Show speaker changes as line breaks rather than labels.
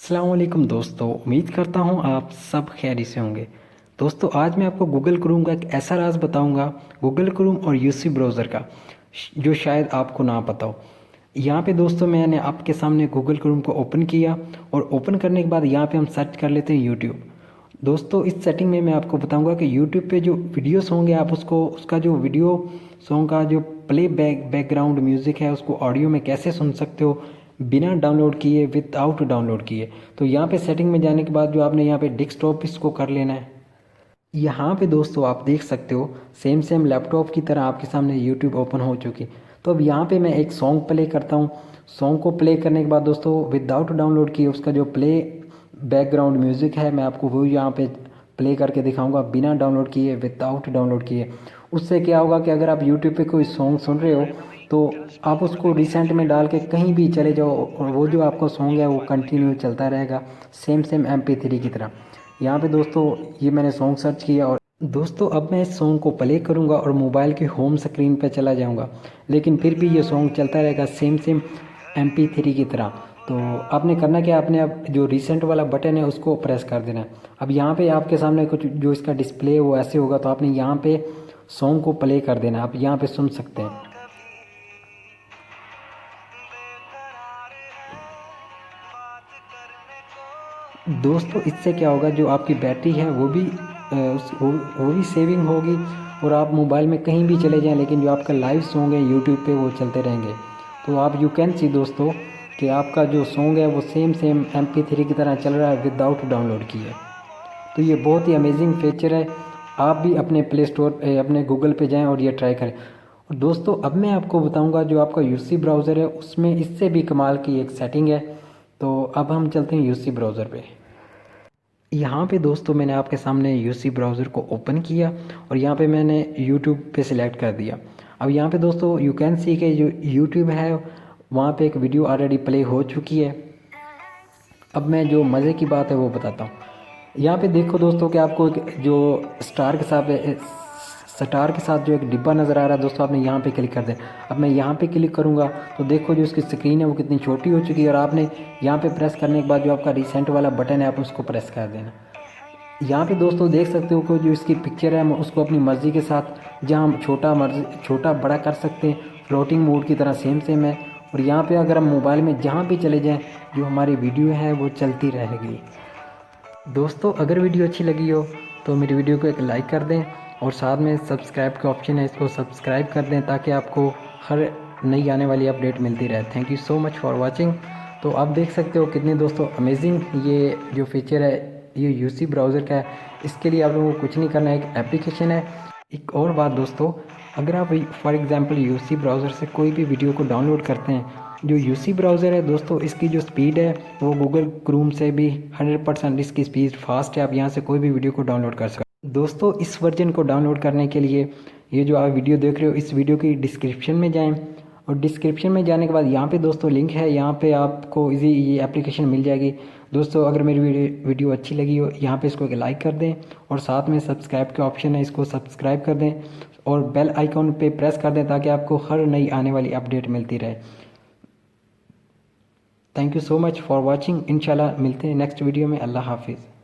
अस्सलाम वालेकुम दोस्तों, उम्मीद करता हूँ आप सब खैरियत से होंगे। दोस्तों आज मैं आपको गूगल क्रोम का एक ऐसा राज बताऊंगा, गूगल क्रोम और यूसी ब्राउज़र का, जो शायद आपको ना पता हो। यहाँ पे दोस्तों मैंने आपके सामने गूगल क्रोम को ओपन किया और ओपन करने के बाद यहाँ पे हम सर्च कर लेते हैं यूट्यूब। दोस्तों इस सेटिंग में मैं आपको बताऊंगा कि यूट्यूब पे जो वीडियोस होंगे आप उसको उसका जो वीडियो सॉन्ग का जो बैकग्राउंड म्यूज़िक है उसको ऑडियो में कैसे सुन सकते हो बिना डाउनलोड किए, विदाउट डाउनलोड किए। तो यहाँ पे सेटिंग में जाने के बाद जो आपने यहाँ पे डेस्कटॉप इसको कर लेना है। यहाँ पे दोस्तों आप देख सकते हो सेम सेम लैपटॉप की तरह आपके सामने यूट्यूब ओपन हो चुकी। तो अब यहाँ पे मैं एक सॉन्ग प्ले करता हूँ। सॉन्ग को प्ले करने के बाद दोस्तों विदाउट डाउनलोड किए उसका जो प्ले बैकग्राउंड म्यूज़िक है मैं आपको वो यहाँ पे प्ले करके दिखाऊंगा बिना डाउनलोड किए, विदाउट डाउनलोड किए। उससे क्या होगा कि अगर आप यूट्यूब पे कोई सॉन्ग सुन रहे हो तो आप उसको रिसेंट में डाल के कहीं भी चले जाओ और वो जो आपका सॉन्ग है वो कंटिन्यू चलता रहेगा, सेम सेम MP3 की तरह। यहाँ पे दोस्तों ये मैंने सॉन्ग सर्च किया और दोस्तों अब मैं इस सॉन्ग को प्ले करूँगा और मोबाइल की होम स्क्रीन पे चला जाऊँगा, लेकिन फिर भी ये सॉन्ग चलता रहेगा सेम सेम MP3 की तरह। तो आपने करना क्या, आपने अब जो रिसेंट वाला बटन है उसको प्रेस कर देना है। अब यहाँ पे आपके सामने कुछ जो इसका डिस्प्ले है वो ऐसे होगा, तो आपने यहाँ पे सॉन्ग को प्ले कर देना। आप यहाँ पे सुन सकते हैं। दोस्तों इससे क्या होगा, जो आपकी बैटरी है वो भी वो भी सेविंग होगी और आप मोबाइल में कहीं भी चले जाएं, लेकिन जो आपका लाइव सॉन्ग है यूट्यूब पे वो चलते रहेंगे। तो आप यू कैन सी दोस्तों कि आपका जो सॉन्ग है वो सेम सेम MP3 की तरह चल रहा है विदाउट डाउनलोड किए। तो ये बहुत ही अमेजिंग फीचर है। आप भी अपने प्ले स्टोर पे अपने गूगल पे जाएं और ये ट्राई करें। और दोस्तों अब मैं आपको बताऊंगा जो आपका यूसी ब्राउज़र है उसमें इससे भी कमाल की एक सेटिंग है। तो अब हम चलते हैं यूसी ब्राउज़र पे। यहाँ पे दोस्तों मैंने आपके सामने यूसी ब्राउज़र को ओपन किया और यहाँ पे मैंने यूट्यूब पे सिलेक्ट कर दिया। अब यहाँ पे दोस्तों यू कैन सी के जो यूट्यूब है वहाँ पे एक वीडियो ऑलरेडी प्ले हो चुकी है। अब मैं जो मज़े की बात है वो बताता हूँ। यहाँ पे देखो दोस्तों कि आपको एक जो स्टार के साथ जो एक डिब्बा नज़र आ रहा है दोस्तों, आपने यहाँ पे क्लिक कर दें। अब मैं यहाँ पे क्लिक करूँगा तो देखो जो उसकी स्क्रीन है वो कितनी छोटी हो चुकी है और आपने यहाँ पे प्रेस करने के बाद जो आपका रिसेंट वाला बटन है आप उसको प्रेस कर देना। यहाँ पे दोस्तों देख सकते हो कि जो इसकी पिक्चर है हम उसको अपनी मर्ज़ी के साथ जहाँ हम छोटा बड़ा कर सकते हैं, फ्लोटिंग मोड की तरह सेम सेम है। और यहाँ पे अगर हम मोबाइल में जहाँ भी चले जाएँ जो हमारी वीडियो है वो चलती रहेगी। दोस्तों अगर वीडियो अच्छी लगी हो तो मेरी वीडियो को एक लाइक कर दें और साथ में सब्सक्राइब का ऑप्शन है इसको सब्सक्राइब कर दें ताकि आपको हर नई आने वाली अपडेट मिलती रहे। Thank you so much for watching. तो आप देख सकते हो कितने दोस्तों अमेजिंग ये जो फीचर है ये यूसी ब्राउज़र का है। इसके लिए आप लोगों को कुछ नहीं करना है, एक एप्लीकेशन है। एक और बात दोस्तों, अगर आप फॉर एग्ज़ाम्पल यूसी ब्राउज़र से कोई भी वीडियो को डाउनलोड करते हैं, जो यूसी ब्राउज़र है दोस्तों इसकी जो स्पीड है वो गूगल क्रोम से भी 100% इसकी स्पीड फास्ट है। आप यहाँ से कोई भी वीडियो को डाउनलोड कर सकते हैं। दोस्तों इस वर्जन को डाउनलोड करने के लिए ये जो आप वीडियो देख रहे हो इस वीडियो की डिस्क्रिप्शन में जाएं और डिस्क्रिप्शन में जाने के बाद यहाँ पे दोस्तों लिंक है, यहाँ पे आपको इजी ये एप्लीकेशन मिल जाएगी। दोस्तों अगर मेरी वीडियो अच्छी लगी हो यहाँ पे इसको एक लाइक कर दें और साथ में सब्सक्राइब का ऑप्शन है इसको सब्सक्राइब कर दें और बेल आइकॉन पे प्रेस कर दें ताकि आपको हर नई आने वाली अपडेट मिलती रहे। Thank you so much for watching. इंशाल्लाह मिलते हैं नेक्स्ट वीडियो में। अल्लाह हाफिज़।